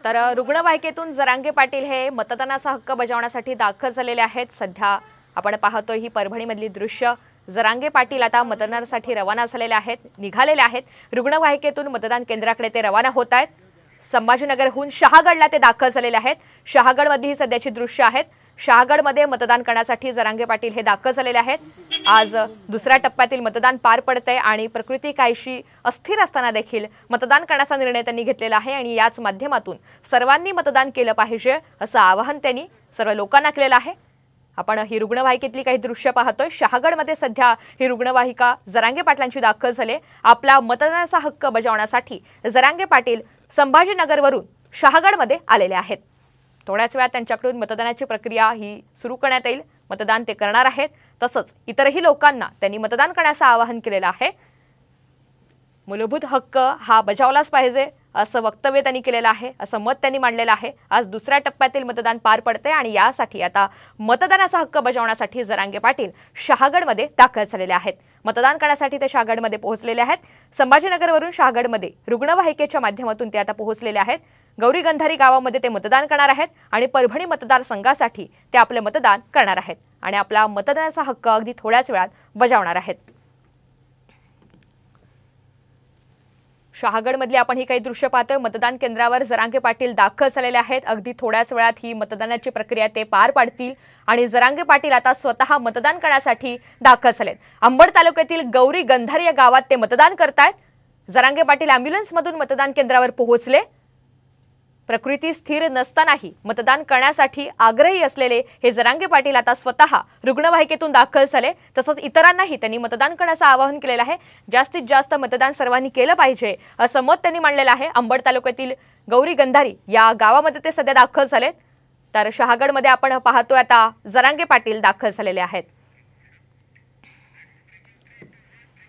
तर रुग्णवाहिकेतून जरांगे पाटील हे मतदानाचा हक्क बजावण्यासाठी दाखल झालेले आहेत। सध्या आपण पाहतोय ही परभणीमधली दृश्य। जरांगे पाटील आता मतदानासाठी रवाना झालेले आहेत, निघालेले आहेत। रुग्णवाहिकेतून मतदान केंद्राकडे ते रवाना होत आहेत। संभाजीनगरहून शहागडला ते दाखल झालेले आहेत। शहागडमध्ये ही सध्याची दृश्य आहेत। शहागडमध्ये मतदान करण्यासाठी जरांगे पाटील हे दाखल झालेले आहेत। आज दुसऱ्या टप्प्यातील मतदान पार पडतंय आणि प्रकृती काहीशी अस्थिर असताना देखील मतदान करण्याचा निर्णय त्यांनी घेतलेला आहे आणि याच माध्यमातून सर्वांनी मतदान केलं पाहिजे असं आवाहन त्यांनी सर्व लोकांना केलेलं आहे। आपण ही रुग्णवाहिकेतली काही दृश्य पाहतोय। शहागडमध्ये सध्या ही रुग्णवाहिका जरांगे पाटलांची दाखल झाले। आपला मतदानाचा हक्क बजावण्यासाठी जरांगे पाटील संभाजीनगरवरून शहागडमध्ये आलेले आहेत। थोड्याच वेळात त्यांच्याकडून मतदानाची प्रक्रिया ही सुरू करण्यात येईल। मतदान ते करणार आहेत। तसंच इतरही लोकांना त्यांनी मतदान करण्याचं आवाहन केलेलं आहे। मूलभूत हक्क हा बजावलाच पाहिजे असं वक्तव्य त्यांनी केलेलं आहे, असं मत त्यांनी मांडलेलं आहे। आज दुसऱ्या टप्प्यातील मतदान पार पडते आणि यासाठी आता मतदानाचा हक्क बजावण्यासाठी जरांगे पाटील शहागडमध्ये दाखल झालेले आहेत। मतदान करण्यासाठी ते शहागडमध्ये पोहोचलेले आहेत। संभाजीनगरवरून शहागडमध्ये रुग्णवाहिकेच्या माध्यमातून ते आता पोहोचलेले आहेत। गौरी गंधारी गावामध्ये ते मतदान करणार आहेत आणि परभणी मतदारसंघासाठी ते आपले मतदान करणार आहेत आणि आपला मतदानाचा हक्क अगदी थोड्याच वेळात बजावणार आहेत। शहागडमधली आपण ही काही दृश्य पाहतोय। मतदान केंद्रावर जरांगे पाटील दाखल झालेले आहेत। अगदी थोड्याच वेळात ही मतदानाची प्रक्रिया ते पार पाडतील आणि जरांगे पाटील आता स्वतः मतदान करण्यासाठी दाखल झालेत। अंबड तालुक्यातील गौरी गंधारी या गावात ते मतदान करतायत। जरांगे पाटील ॲम्ब्युलन्समधून मतदान केंद्रावर पोहोचले। प्रकृती स्थिर नसतानाही मतदान करण्यासाठी आग्रही असलेले हे जरांगे पाटील आता स्वतः रुग्णवाहिकेतून दाखल झाले। तसंच इतरांनाही त्यांनी मतदान करण्याचं आवाहन केलेलं आहे। जास्तीत जास्त मतदान सर्वांनी केलं पाहिजे असं मत त्यांनी मांडलेलं आहे। अंबड तालुक्यातील गौरी गंधारी या गावामध्ये ते सध्या दाखल झालेत। तर शहागडमध्ये आपण पाहतोय आता जरांगे पाटील दाखल झालेले आहेत।